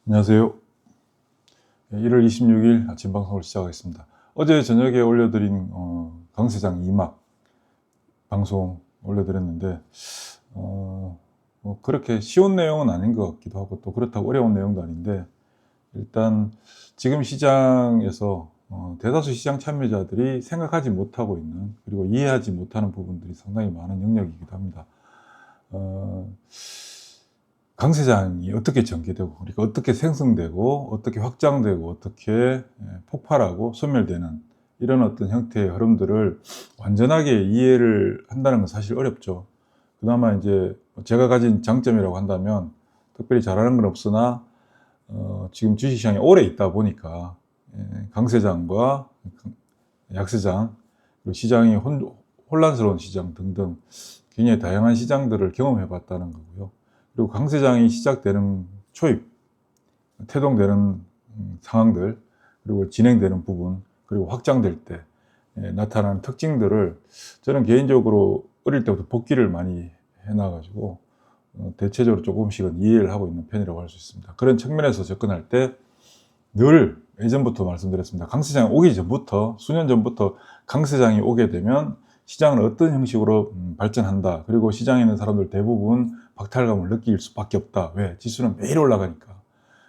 안녕하세요. 1월 26일 아침 방송을 시작하겠습니다. 어제 저녁에 올려드린 강세장 2막 방송 올려드렸는데 뭐 그렇게 쉬운 내용은 아닌 것 같기도 하고 또 그렇다고 어려운 내용도 아닌데, 일단 지금 시장에서 대다수 시장 참여자들이 생각하지 못하고 있는, 그리고 이해하지 못하는 부분들이 상당히 많은 영역이기도 합니다. 강세장이 어떻게 전개되고, 그러니까 어떻게 생성되고, 어떻게 확장되고, 어떻게 폭발하고 소멸되는 이런 어떤 형태의 흐름들을 완전하게 이해를 한다는 건 사실 어렵죠. 그나마 이제 제가 가진 장점이라고 한다면, 특별히 잘하는 건 없으나 지금 주식시장에 오래 있다 보니까 강세장과 약세장, 그리고 시장이 혼란스러운 시장 등등 굉장히 다양한 시장들을 경험해 봤다는 거고요. 그리고 강세장이 시작되는 초입, 태동되는 상황들, 그리고 진행되는 부분, 그리고 확장될 때 나타나는 특징들을 저는 개인적으로 어릴 때부터 복기를 많이 해놔가지고 대체적으로 조금씩은 이해를 하고 있는 편이라고 할 수 있습니다. 그런 측면에서 접근할 때 늘 예전부터 말씀드렸습니다. 강세장이 오기 전부터, 수년 전부터 강세장이 오게 되면 시장은 어떤 형식으로 발전한다. 그리고 시장에 있는 사람들 대부분 박탈감을 느낄 수밖에 없다. 왜? 지수는 매일 올라가니까.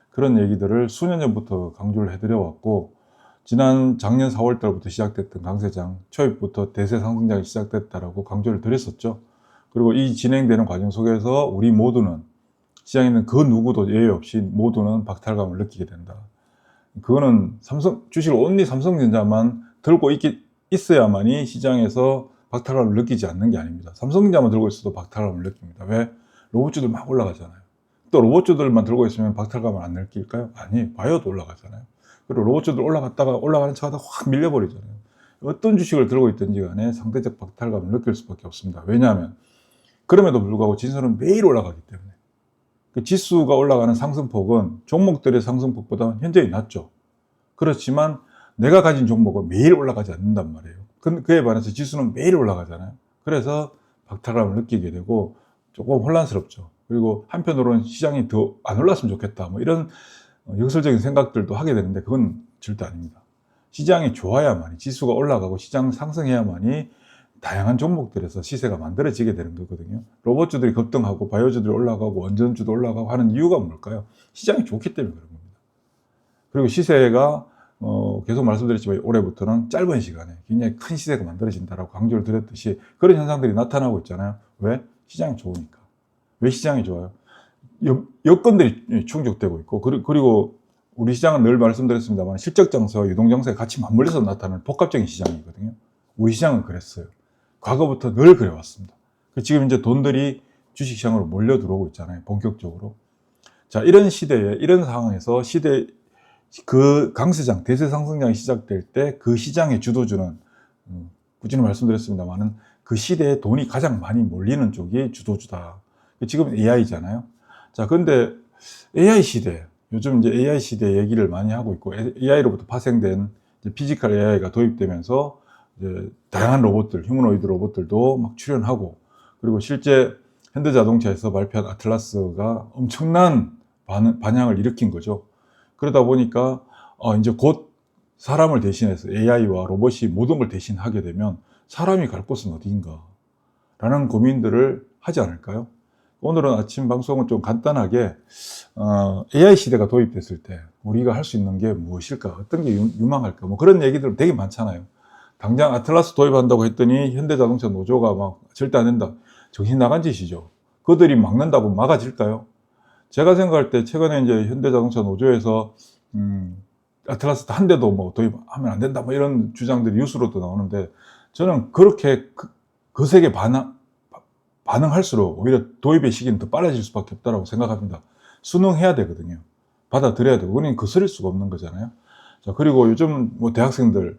그런 얘기들을 수년 전부터 강조를 해드려 왔고, 작년 4월 달부터 시작됐던 강세장 초입부터 대세 상승장이 시작됐다라고 강조를 드렸었죠. 그리고 이 진행되는 과정 속에서 우리 모두는, 시장에 있는 그 누구도 예외 없이 모두는 박탈감을 느끼게 된다. 그거는 주식을 온리 삼성전자만 들고 있어야만이 시장에서 박탈감을 느끼지 않는 게 아닙니다. 삼성전자만 들고 있어도 박탈감을 느낍니다. 왜? 로봇주들 막 올라가잖아요. 또 로봇주들만 들고 있으면 박탈감을 안 느낄까요? 아니, 바이오도 올라가잖아요. 그리고 로봇주들 올라갔다가 올라가는 차가 확 밀려버리잖아요. 어떤 주식을 들고 있든지 간에 상대적 박탈감을 느낄 수밖에 없습니다. 왜냐하면 그럼에도 불구하고 지수는 매일 올라가기 때문에. 그 지수가 올라가는 상승폭은 종목들의 상승폭보다 현저히 낮죠. 그렇지만 내가 가진 종목은 매일 올라가지 않는단 말이에요. 그에 반해서 지수는 매일 올라가잖아요. 그래서 박탈감을 느끼게 되고 조금 혼란스럽죠. 그리고 한편으로는 시장이 더 안 올랐으면 좋겠다, 뭐 이런 역설적인 생각들도 하게 되는데, 그건 절대 아닙니다. 시장이 좋아야만이, 지수가 올라가고 시장 상승해야만이 다양한 종목들에서 시세가 만들어지게 되는 거거든요. 로봇주들이 급등하고 바이오주들이 올라가고 원전주도 올라가고 하는 이유가 뭘까요? 시장이 좋기 때문에 그런 겁니다. 그리고 시세가 계속 말씀드렸지만 올해부터는 짧은 시간에 굉장히 큰 시세가 만들어진다라고 강조를 드렸듯이 그런 현상들이 나타나고 있잖아요. 왜? 시장이 좋으니까. 왜 시장이 좋아요? 여건들이 충족되고 있고, 그리고 우리 시장은 늘 말씀드렸습니다만 실적 장세와 유동 장세가 같이 맞물려서 나타나는 복합적인 시장이거든요. 우리 시장은 그랬어요. 과거부터 늘 그래왔습니다. 지금 이제 돈들이 주식시장으로 몰려 들어오고 있잖아요. 본격적으로. 자, 이런 시대에, 이런 상황에서 그 강세장, 대세 상승장이 시작될 때 그 시장의 주도주는, 꾸준히 말씀드렸습니다만은 그 시대에 돈이 가장 많이 몰리는 쪽이 주도주다. 지금 AI잖아요. 자, 근데 AI 시대, 요즘 이제 AI 시대 얘기를 많이 하고 있고, AI로부터 파생된 피지컬 AI가 도입되면서 이제 다양한 로봇들, 휴머노이드 로봇들도 막 출현하고, 그리고 실제 현대자동차에서 발표한 아틀라스가 엄청난 반향을 일으킨 거죠. 그러다 보니까 이제 곧 사람을 대신해서 AI와 로봇이 모든 걸 대신하게 되면 사람이 갈 곳은 어디인가 라는 고민들을 하지 않을까요? 오늘은 아침 방송은 좀 간단하게 AI 시대가 도입됐을 때 우리가 할 수 있는 게 무엇일까, 어떤 게 유망할까, 뭐 그런 얘기들 되게 많잖아요. 당장 아틀라스 도입한다고 했더니 현대자동차 노조가 막 절대 안 된다, 정신 나간 짓이죠. 그들이 막는다고 막아질까요? 제가 생각할 때 최근에 이제 현대자동차 노조에서 아틀라스 한 대도 뭐 도입하면 안 된다, 뭐 이런 주장들이 뉴스로도 나오는데, 저는 그렇게 거세게 반응할수록 오히려 도입의 시기는 더 빨라질 수밖에 없다고 생각합니다. 순응해야 되거든요. 받아들여야 되고, 그러니 거스릴 수가 없는 거잖아요. 자, 그리고 요즘 뭐 대학생들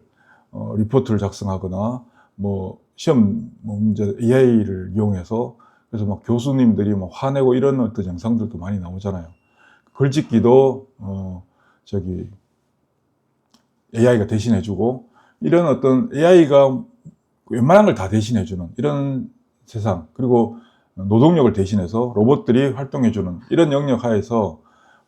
리포트를 작성하거나 뭐 시험 문제 AI를 이용해서, 그래서 막 교수님들이 막 화내고 이런 어떤 영상들도 많이 나오잖아요. 글짓기도 AI가 대신해주고, 이런 어떤 AI가 웬만한 걸 다 대신해주는 이런 세상, 그리고 노동력을 대신해서 로봇들이 활동해주는 이런 영역 하에서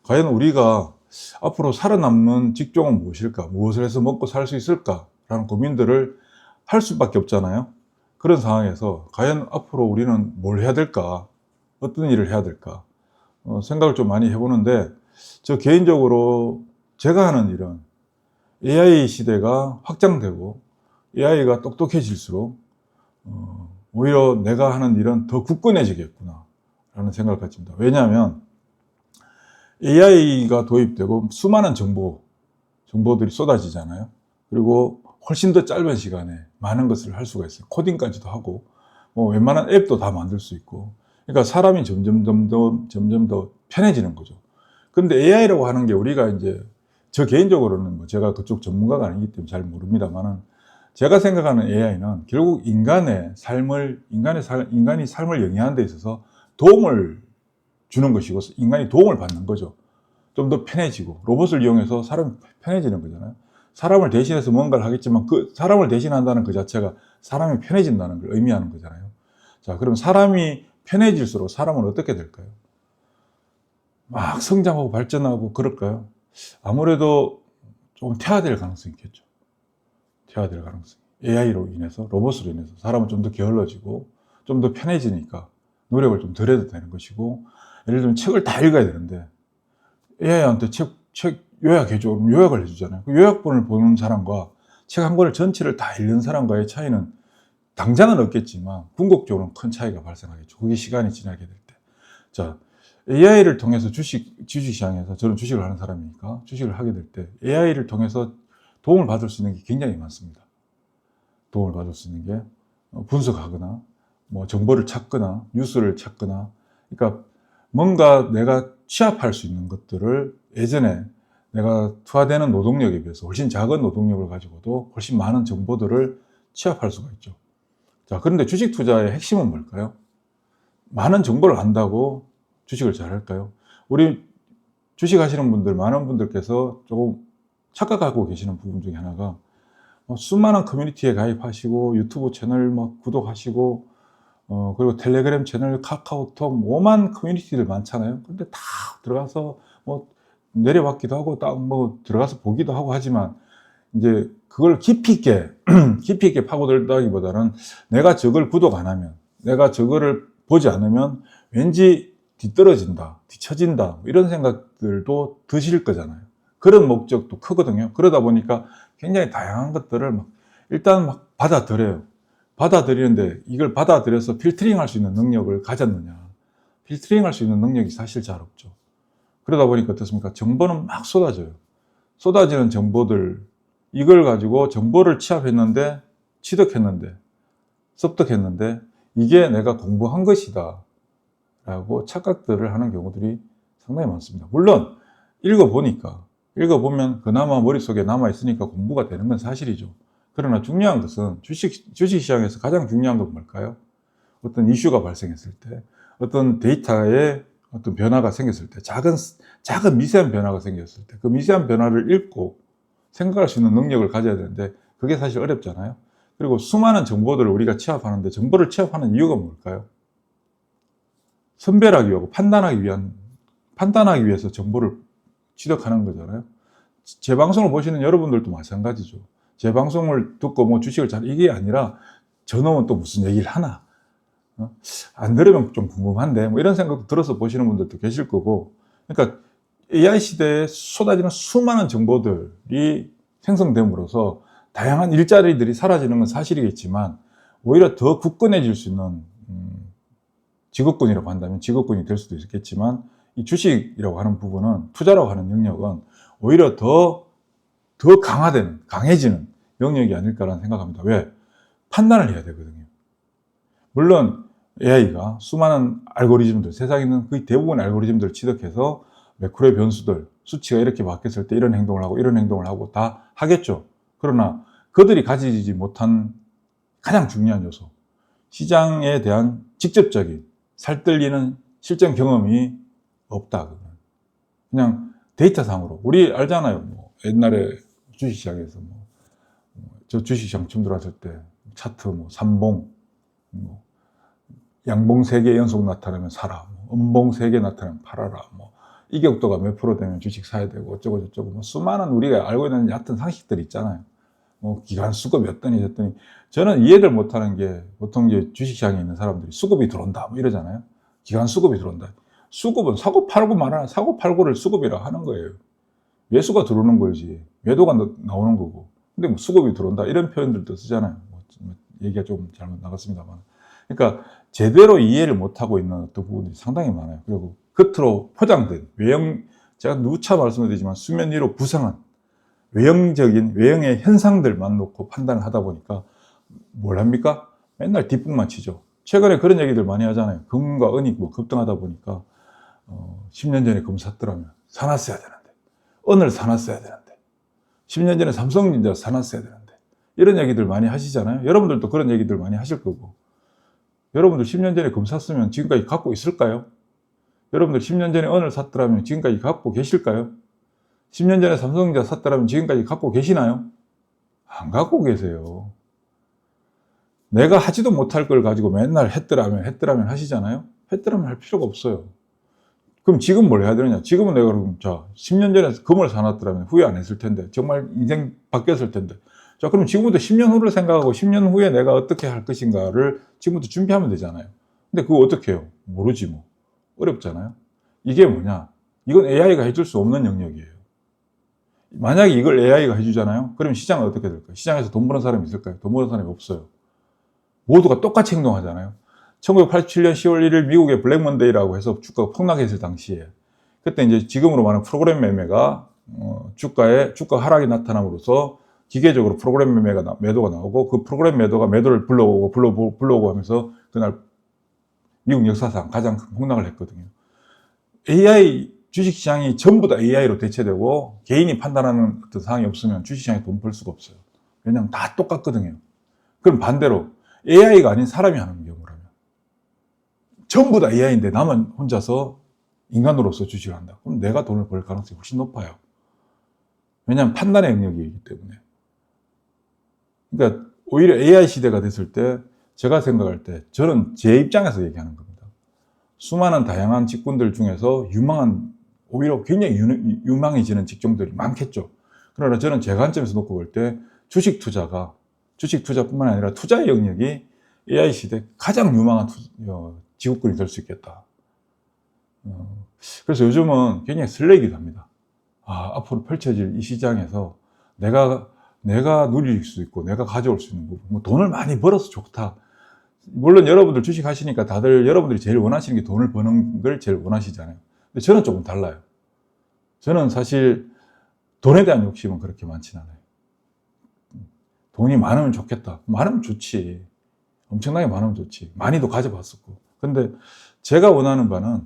과연 우리가 앞으로 살아남는 직종은 무엇일까? 무엇을 해서 먹고 살 수 있을까?라는 고민들을 할 수밖에 없잖아요. 그런 상황에서 과연 앞으로 우리는 뭘 해야 될까? 어떤 일을 해야 될까? 생각을 좀 많이 해보는데, 저 개인적으로 제가 하는 일은 AI 시대가 확장되고 AI가 똑똑해질수록 오히려 내가 하는 일은 더 굳건해지겠구나 라는 생각을 가집니다. 왜냐하면 AI가 도입되고 수많은 정보들이 쏟아지잖아요. 그리고 훨씬 더 짧은 시간에 많은 것을 할 수가 있어요. 코딩까지도 하고 웬만한 앱도 다 만들 수 있고. 그러니까 사람이 점점 더 편해지는 거죠. 근데 AI라고 하는 게 우리가 이제 저 개인적으로는 제가 그쪽 전문가가 아니기 때문에 잘 모릅니다만은, 제가 생각하는 AI는 결국 인간이 삶을 영위하는 데 있어서 도움을 주는 것이고 인간이 도움을 받는 거죠. 좀 더 편해지고 로봇을 이용해서 사람이 편해지는 거잖아요. 사람을 대신해서 뭔가를 하겠지만 그 사람을 대신한다는 그 자체가 사람이 편해진다는 걸 의미하는 거잖아요. 자, 그럼 사람이 편해질수록 사람은 어떻게 될까요? 막 성장하고 발전하고 그럴까요? 아무래도 조금 퇴화될 가능성이 있겠죠. 퇴화될 가능성이. AI로 인해서, 로봇으로 인해서 사람은 좀 더 게을러지고 좀 더 편해지니까 노력을 좀 덜 해도 되는 것이고, 예를 들면 책을 다 읽어야 되는데 AI한테 책 요약해줘. 요약을 해주잖아요. 그 요약본을 보는 사람과 책 한 권을 전체를 다 읽는 사람과의 차이는 당장은 없겠지만 궁극적으로는 큰 차이가 발생하겠죠. 그게 시간이 지나게 될 때. 자, AI를 통해서 주식시장에서, 저는 주식을 하는 사람이니까 주식을 하게 될 때 AI를 통해서 도움을 받을 수 있는 게 굉장히 많습니다. 도움을 받을 수 있는 게 분석하거나 정보를 찾거나 뉴스를 찾거나, 그러니까 뭔가 내가 취합할 수 있는 것들을 예전에 내가 투하되는 노동력에 비해서 훨씬 작은 노동력을 가지고도 훨씬 많은 정보들을 취합할 수가 있죠. 자, 그런데 주식 투자의 핵심은 뭘까요? 많은 정보를 안다고 주식을 잘할까요? 우리 주식 하시는 분들, 많은 분들께서 조금 착각하고 계시는 부분 중에 하나가, 수많은 커뮤니티에 가입하시고 유튜브 채널 구독하시고 그리고 텔레그램 채널, 카카오톡, 오만 커뮤니티들 많잖아요. 근데 다 들어가서 내려받기도 하고 딱 들어가서 보기도 하고 하지만, 이제 그걸 깊이 있게 파고들다기보다는 내가 저걸 구독 안 하면, 내가 저거를 보지 않으면 왠지 뒤떨어진다, 뒤처진다, 이런 생각들도 드실 거잖아요. 그런 목적도 크거든요. 그러다 보니까 굉장히 다양한 것들을 일단 받아들여요. 받아들이는데 이걸 받아들여서 필터링 할 수 있는 능력을 가졌느냐. 필터링 할 수 있는 능력이 사실 잘 없죠. 그러다 보니까 어떻습니까? 정보는 막 쏟아져요. 쏟아지는 정보들, 이걸 가지고 정보를 취득했는데, 습득했는데, 이게 내가 공부한 것이다 라고 착각들을 하는 경우들이 상당히 많습니다. 물론 읽어보면 그나마 머릿속에 남아있으니까 공부가 되는 건 사실이죠. 그러나 중요한 것은 주식시장에서 가장 중요한 건 뭘까요? 어떤 이슈가 발생했을 때, 어떤 데이터에 어떤 변화가 생겼을 때, 작은 미세한 변화가 생겼을 때, 그 미세한 변화를 읽고 생각할 수 있는 능력을 가져야 되는데, 그게 사실 어렵잖아요. 그리고 수많은 정보들을 우리가 취합하는데, 정보를 취합하는 이유가 뭘까요? 선별하기 위하고 판단하기 위해서 정보를 취득하는 거잖아요. 제 방송을 보시는 여러분들도 마찬가지죠. 제 방송을 듣고 주식을 이게 아니라 저놈은 또 무슨 얘기를 하나? 안 들으면 좀 궁금한데, 이런 생각도 들어서 보시는 분들도 계실 거고. 그러니까 AI 시대에 쏟아지는 수많은 정보들이 생성됨으로써 다양한 일자리들이 사라지는 건 사실이겠지만, 오히려 더 굳건해질 수 있는 직업군이라고 한다면 직업군이 될 수도 있겠지만, 이 주식이라고 하는 부분은, 투자라고 하는 영역은 오히려 더 강해지는 영역이 아닐까라는 생각합니다. 왜? 판단을 해야 되거든요. 물론 AI가 수많은 알고리즘들, 세상에 있는 거의 대부분의 알고리즘들을 취득해서 매크로의 변수들, 수치가 이렇게 바뀌었을 때 이런 행동을 하고 이런 행동을 하고 다 하겠죠. 그러나 그들이 가지지 못한 가장 중요한 요소, 시장에 대한 직접적인 살뜰리는 실전 경험이 없다. 그냥 데이터상으로. 우리 알잖아요. 옛날에 주식시장에서 저 주식시장 처음 들어왔을 때 차트 삼봉, 양봉 3개 연속 나타나면 사라, 음봉 3개 나타나면 팔아라, 이격도가 몇 프로 되면 주식 사야 되고 어쩌고 저쩌고 뭐 수많은 우리가 알고 있는 얕은 상식들이 있잖아요. 뭐 기간 수급이 어떠니 저떠니. 저는 이해를 못하는 게 보통 이제 주식시장에 있는 사람들이 수급이 들어온다 뭐 이러잖아요. 기간 수급이 들어온다. 수급은 사고 팔고 말하는 사고 팔고를 수급이라 하는 거예요. 매수가 들어오는 거지 매도가 나오는 거고. 근데 뭐 수급이 들어온다 이런 표현들도 쓰잖아요. 뭐 얘기가 좀 잘못 나갔습니다만. 그러니까 제대로 이해를 못하고 있는 어떤 부분들이 상당히 많아요. 그리고 겉으로 포장된 외형, 제가 누차 말씀드리지만 수면 위로 부상한 외형의 현상들만 놓고 판단을 하다 보니까 뭘 합니까? 맨날 뒷북만 치죠. 최근에 그런 얘기들 많이 하잖아요. 금과 은이 뭐 급등하다 보니까 10년 전에 금 샀더라면 사놨어야 되는데, 은을 사놨어야 되는데, 10년 전에 삼성전자 사놨어야 되는데, 이런 얘기들 많이 하시잖아요. 여러분들도 그런 얘기들 많이 하실 거고. 여러분들 10년 전에 금 샀으면 지금까지 갖고 있을까요? 여러분들 10년 전에 은을 샀더라면 지금까지 갖고 계실까요? 10년 전에 삼성전자 샀더라면 지금까지 갖고 계시나요? 안 갖고 계세요. 내가 하지도 못할 걸 가지고 맨날 했더라면 하시잖아요? 했더라면 할 필요가 없어요. 그럼 지금 뭘 해야 되느냐? 지금은 내가 그럼, 자, 10년 전에 금을 사놨더라면 후회 안 했을 텐데, 정말 인생 바뀌었을 텐데. 자, 그럼 지금부터 10년 후를 생각하고 10년 후에 내가 어떻게 할 것인가를 지금부터 준비하면 되잖아요. 근데 그거 어떻게 해요? 모르지 뭐. 어렵잖아요. 이게 뭐냐? 이건 AI가 해줄 수 없는 영역이에요. 만약에 이걸 AI가 해주잖아요? 그럼 시장은 어떻게 될까요? 시장에서 돈 버는 사람이 있을까요? 돈 버는 사람이 없어요. 모두가 똑같이 행동하잖아요. 1987년 10월 1일 미국의 블랙 먼데이라고 해서 주가가 폭락했을 당시에, 그때 이제 지금으로 말하는 프로그램 매매가 주가 하락이 나타남으로써 기계적으로 프로그램 매도가 나오고, 그 프로그램 매도가 매도를 불러오고 하면서 그날 미국 역사상 가장 큰 폭락을 했거든요. AI 주식시장이 전부 다 AI로 대체되고 개인이 판단하는 어떤 상황이 없으면 주식시장에 돈 벌 수가 없어요. 왜냐하면 다 똑같거든요. 그럼 반대로 AI가 아닌 사람이 하는 경우라면, 전부 다 AI인데 나만 혼자서 인간으로서 주식을 한다. 그럼 내가 돈을 벌 가능성이 훨씬 높아요. 왜냐하면 판단의 영역이기 때문에. 그러니까 오히려 AI 시대가 됐을 때, 제가 생각할 때, 저는 제 입장에서 얘기하는 겁니다. 수많은 다양한 직군들 중에서 오히려 굉장히 유망해지는 직종들이 많겠죠. 그러나 저는 제 관점에서 놓고 볼 때 주식 투자뿐만 아니라 투자의 영역이 AI 시대 가장 유망한 직업군이 될 수 있겠다. 그래서 요즘은 굉장히 설레기도 합니다. 앞으로 펼쳐질 이 시장에서 내가 누릴 수 있고 내가 가져올 수 있는 부분, 뭐 돈을 많이 벌어서 좋다. 물론 여러분들 주식 하시니까 다들 여러분들이 제일 원하시는 게 돈을 버는 걸 제일 원하시잖아요. 근데 저는 조금 달라요. 저는 사실 돈에 대한 욕심은 그렇게 많진 않아요. 돈이 많으면 좋겠다. 많으면 좋지. 엄청나게 많으면 좋지. 많이도 가져봤었고. 근데 제가 원하는 바는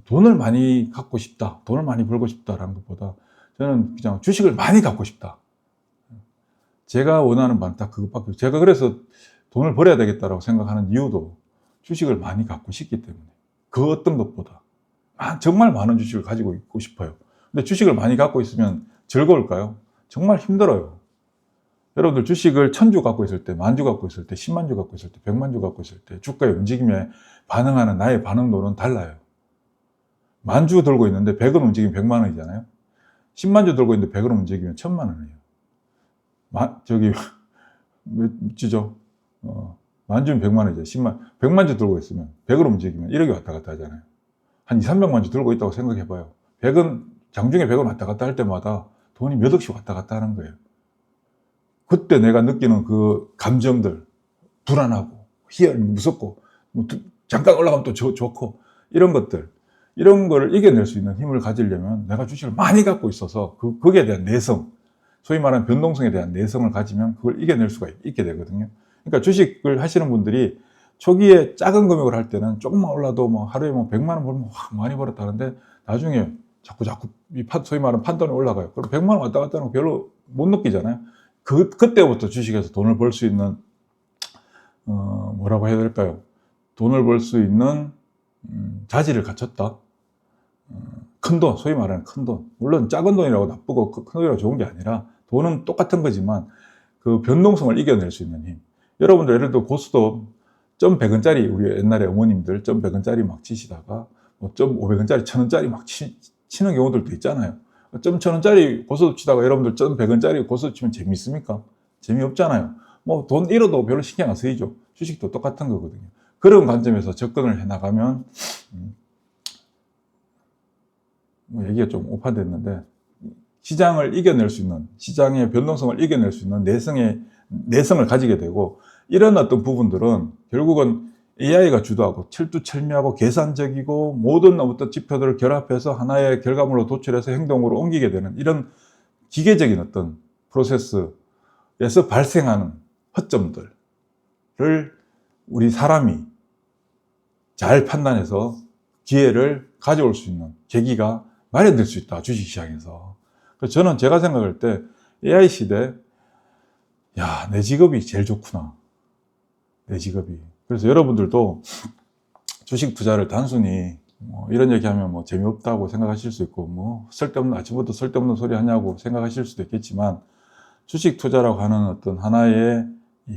돈을 많이 갖고 싶다. 돈을 많이 벌고 싶다라는 것보다 저는 그냥 주식을 많이 갖고 싶다. 제가 원하는 바는 딱 그것밖에. 제가 그래서 돈을 벌어야 되겠다라고 생각하는 이유도 주식을 많이 갖고 싶기 때문에. 그 어떤 것보다 정말 많은 주식을 가지고 있고 싶어요. 근데 주식을 많이 갖고 있으면 즐거울까요? 정말 힘들어요. 여러분들 주식을 1000주 갖고 있을 때, 10,000주 갖고 있을 때, 100,000주 갖고 있을 때, 100만 주 갖고 있을 때 주가의 움직임에 반응하는 나의 반응도는 달라요. 10,000주 들고 있는데 100원 움직이면 100만 원이잖아요. 10만 주 들고 있는데 100원 움직이면 1000만 원이에요. 몇 주죠? 10,000주면 100만 원이죠. 100만 주 들고 있으면 100원 움직이면 1억이 왔다 갔다 하잖아요. 한 2, 300만 주 들고 있다고 생각해봐요. 장중에 100원 왔다 갔다 할 때마다 돈이 몇 억씩 왔다 갔다 하는 거예요. 그때 내가 느끼는 그 감정들, 불안하고, 무섭고, 잠깐 올라가면 또 좋고, 이런 거를 이겨낼 수 있는 힘을 가지려면 내가 주식을 많이 갖고 있어서 거기에 대한 내성, 소위 말하는 변동성에 대한 내성을 가지면 그걸 이겨낼 수가 있게 되거든요. 그러니까 주식을 하시는 분들이 초기에 작은 금액을 할 때는 조금만 올라도 뭐 하루에 100만 원 벌면 많이 벌었다는데 나중에 자꾸 소위 말하는 판돈이 올라가요. 그럼 100만 원 왔다 갔다 하는 거 별로 못 느끼잖아요. 그때부터 주식에서 돈을 벌 수 있는, 뭐라고 해야 될까요? 돈을 벌 수 있는, 자질을 갖췄다. 큰 돈, 소위 말하는 큰 돈. 물론 작은 돈이라고 나쁘고 큰 돈이라고 좋은 게 아니라 돈은 똑같은 거지만 그 변동성을 이겨낼 수 있는 힘. 여러분들 예를 들어 고스톱 1,100원짜리, 우리 옛날에 어머님들 1,100원짜리 막 치시다가 뭐 1,500원짜리, 1,000원짜리 막 치는 경우들도 있잖아요. 1,000원짜리 고스톱 치다가 여러분들 1,100원짜리 고스톱 치면 재미있습니까? 재미없잖아요. 뭐 돈 잃어도 별로 신경 안 쓰이죠. 주식도 똑같은 거거든요. 그런 관점에서 접근을 해 나가면 뭐 얘기가 좀 오판됐는데, 시장을 이겨낼 수 있는, 시장의 변동성을 이겨낼 수 있는 내성을 가지게 되고, 이런 어떤 부분들은 결국은 AI가 주도하고 철두철미하고 계산적이고 모든 어떤 지표들을 결합해서 하나의 결과물로 도출해서 행동으로 옮기게 되는 이런 기계적인 어떤 프로세스에서 발생하는 허점들을 우리 사람이 잘 판단해서 기회를 가져올 수 있는 계기가 마련될 수 있다, 주식시장에서. 그래서 저는 제가 생각할 때 AI 시대, 야, 내 직업이 제일 좋구나. 내 직업이. 그래서 여러분들도 주식 투자를 단순히 뭐 이런 얘기하면 뭐 재미없다고 생각하실 수 있고, 뭐 쓸데없는, 아침부터 쓸데없는 소리 하냐고 생각하실 수도 있겠지만, 주식 투자라고 하는 어떤 하나의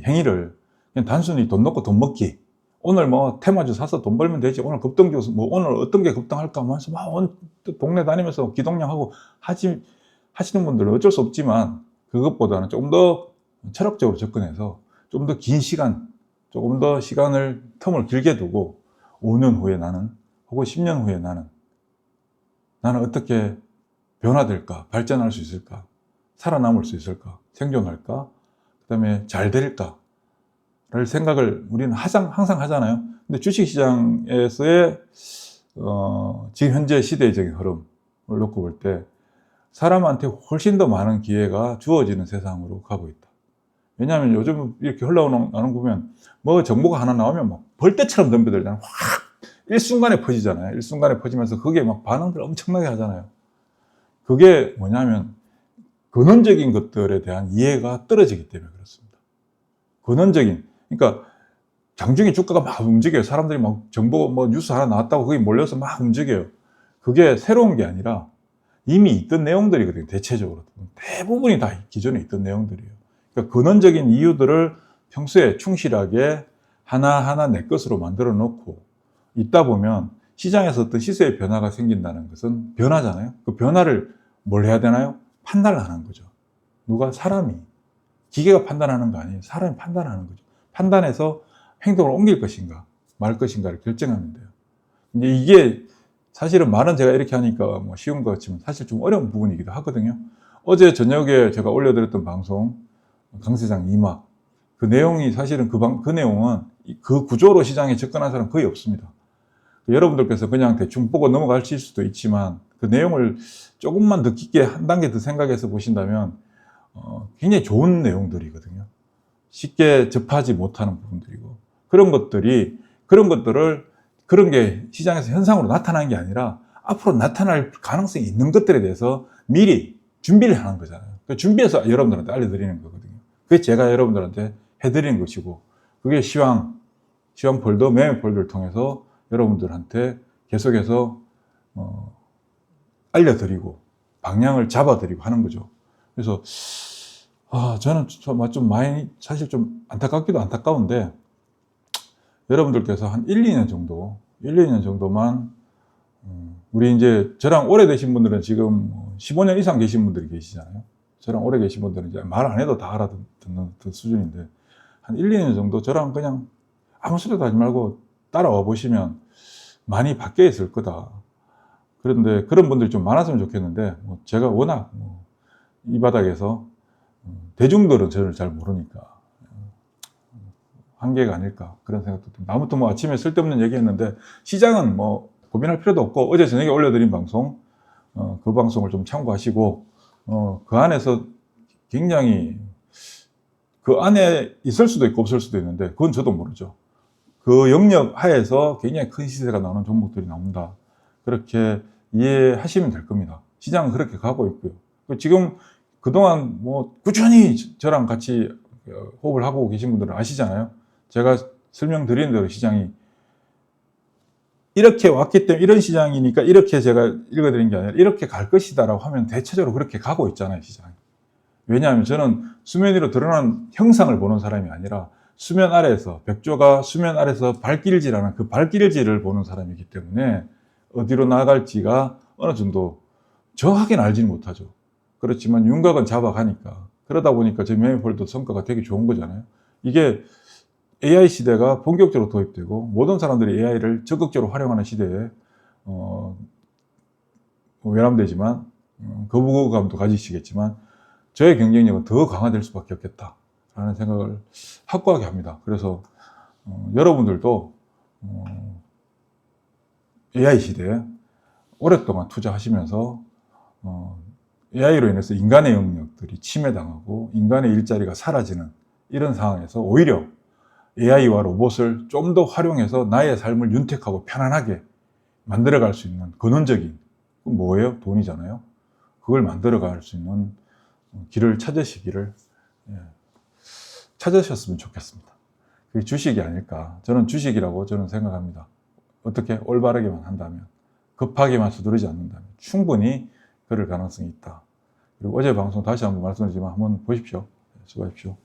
행위를 그냥 단순히 돈 넣고 돈 먹기, 오늘 뭐 테마주 사서 돈 벌면 되지, 오늘 급등주 뭐 오늘 어떤 게 급등할까 하면서 막 동네 다니면서 기동량하고 하시는 분들은 어쩔 수 없지만, 그것보다는 조금 더 철학적으로 접근해서 좀 더 긴 시간, 조금 더 시간을 텀을 길게 두고 5년 후에 나는, 혹은 10년 후에 나는 어떻게 변화될까, 발전할 수 있을까, 살아남을 수 있을까, 생존할까, 그 다음에 잘 될까 를 생각을 우리는 항상 하잖아요. 근데 주식시장에서의 지금 현재 시대적인 흐름을 놓고 볼 때 사람한테 훨씬 더 많은 기회가 주어지는 세상으로 가고 있다. 왜냐하면 요즘 이렇게 흘러나오는 거 보면 뭐 정보가 하나 나오면 막 벌떼처럼 덤벼들잖아요. 확 일순간에 퍼지잖아요. 일순간에 퍼지면서 그게 막 반응들 엄청나게 하잖아요. 그게 뭐냐면 근원적인 것들에 대한 이해가 떨어지기 때문에 그렇습니다. 근원적인, 그러니까 장중에 주가가 막 움직여요. 사람들이 막 정보, 뭐 뉴스 하나 나왔다고 거기 몰려서 막 움직여요. 그게 새로운 게 아니라 이미 있던 내용들이거든요. 대체적으로 대부분이 다 기존에 있던 내용들이에요. 그러니까 근원적인 이유들을 평소에 충실하게 하나하나 내 것으로 만들어 놓고 있다 보면 시장에서 어떤 시세의 변화가 생긴다는 것은 변화잖아요. 그 변화를 뭘 해야 되나요? 판단을 하는 거죠. 누가? 사람이. 기계가 판단하는 거 아니에요. 사람이 판단하는 거죠. 판단해서 행동을 옮길 것인가 말 것인가를 결정하면 돼요. 근데 이게 사실은 말은 제가 이렇게 하니까 뭐 쉬운 것 같지만 사실 좀 어려운 부분이기도 하거든요. 어제 저녁에 제가 올려드렸던 방송 강세장 2막, 그 내용이 사실은 그 내용은 그 구조로 시장에 접근한 사람 거의 없습니다. 여러분들께서 그냥 대충 보고 넘어가실 수도 있지만 그 내용을 조금만 더 깊게 한 단계 더 생각해서 보신다면 굉장히 좋은 내용들이거든요. 쉽게 접하지 못하는 부분들이고, 그런 게 시장에서 현상으로 나타나는 게 아니라 앞으로 나타날 가능성이 있는 것들에 대해서 미리 준비를 하는 거잖아요. 준비해서 여러분들한테 알려드리는 거거든요. 그게 제가 여러분들한테 해드리는 것이고, 그게 시황 폴더, 매매 폴더를 통해서 여러분들한테 계속해서 알려드리고 방향을 잡아드리고 하는 거죠. 그래서 저는 좀 많이 사실 좀 안타깝기도 안타까운데, 여러분들께서 한 1-2년 정도만 우리 이제 저랑 오래되신 분들은 지금 15년 이상 계신 분들이 계시잖아요. 저랑 오래 계신 분들은 이제 말 안 해도 다 알아듣는 수준인데, 한 1-2년 정도 저랑 그냥 아무 소리도 하지 말고 따라와 보시면 많이 바뀌어 있을 거다. 그런데 그런 분들이 좀 많았으면 좋겠는데, 제가 워낙 이 바닥에서 대중들은 저를 잘 모르니까 한계가 아닐까 그런 생각도 듭니다. 아무튼 아침에 쓸데없는 얘기했는데 시장은 고민할 필요도 없고, 어제 저녁에 올려드린 방송 그 방송을 좀 참고하시고 그 안에서 굉장히 그 안에 있을 수도 있고 없을 수도 있는데 그건 저도 모르죠. 그 영역 하에서 굉장히 큰 시세가 나오는 종목들이 나온다. 그렇게 이해하시면 될 겁니다. 시장은 그렇게 가고 있고요. 지금 그동안 꾸준히 저랑 같이 호흡을 하고 계신 분들은 아시잖아요. 제가 설명드린 대로 시장이 이렇게 왔기 때문에, 이런 시장이니까 이렇게 제가 읽어드린 게 아니라 이렇게 갈 것이다라고 하면 대체적으로 그렇게 가고 있잖아요, 시장이. 왜냐하면 저는 수면 위로 드러난 형상을 보는 사람이 아니라 수면 아래에서, 백조가 수면 아래에서 발길질하는 그 발길질을 보는 사람이기 때문에 어디로 나갈지가 어느 정도 정확하게는 알지는 못하죠. 그렇지만 윤곽은 잡아가니까. 그러다 보니까 저 매니폴드 성과가 되게 좋은 거잖아요. 이게 AI 시대가 본격적으로 도입되고 모든 사람들이 AI를 적극적으로 활용하는 시대에 외람되지만 거부감도 가지시겠지만 저의 경쟁력은 더 강화될 수밖에 없겠다라는 생각을 확고하게 합니다. 그래서 여러분들도 AI 시대에 오랫동안 투자하시면서 AI로 인해서 인간의 영역들이 침해당하고 인간의 일자리가 사라지는 이런 상황에서 오히려 AI와 로봇을 좀 더 활용해서 나의 삶을 윤택하고 편안하게 만들어갈 수 있는 근원적인, 뭐예요? 돈이잖아요. 그걸 만들어갈 수 있는 길을 찾으시기를 찾으셨으면 좋겠습니다. 그게 주식이 아닐까. 저는 주식이라고 저는 생각합니다. 어떻게 올바르게만 한다면, 급하게만 서두르지 않는다면 충분히 그럴 가능성이 있다. 그리고 어제 방송 다시 한번 말씀드리지만 한번 보십시오. 수고하십시오.